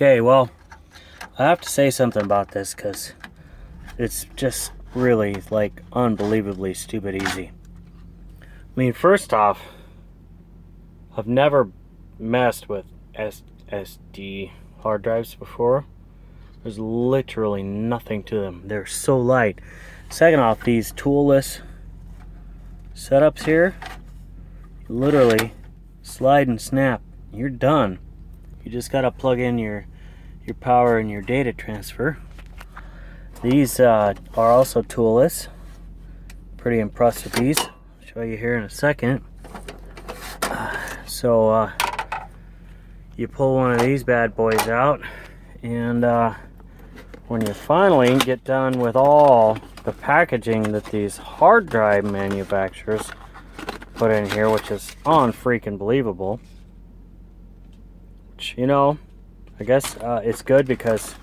Okay, well, I have to say something about this because it's just really like unbelievably stupid easy. I mean, first off, I've never messed with SSD hard drives before. There's literally nothing to them. They're so light. Second off, these toolless setups here, literally slide and snap. You're done. You just gotta plug in your power and your data transfer. These are also toolless. Pretty impressed with these. I'll show you here in a second. So you pull one of these bad boys out, and when you finally get done with all the packaging that these hard drive manufacturers put in here, which is unfreaking believable, which, you know, I guess it's good because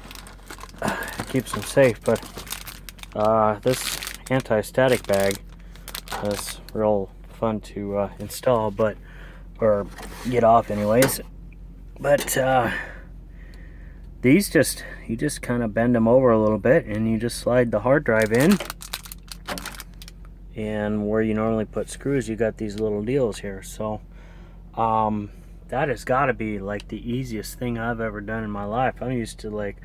it keeps them safe, but this anti-static bag is real fun to install, or get off anyways. But these you just kind of bend them over a little bit and you just slide the hard drive in, and where you normally put screws you got these little deals here. So that has got to be like the easiest thing I've ever done in my life. I'm used to like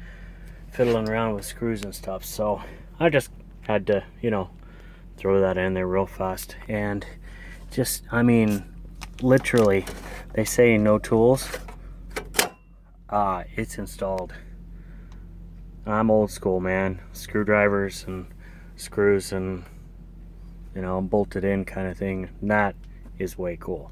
fiddling around with screws and stuff, so I just had to, you know, throw that in there real fast. And just, I mean, literally, they say no tools. It's installed. I'm old school, man. Screwdrivers and screws and, you know, bolted in kind of thing. That is way cool.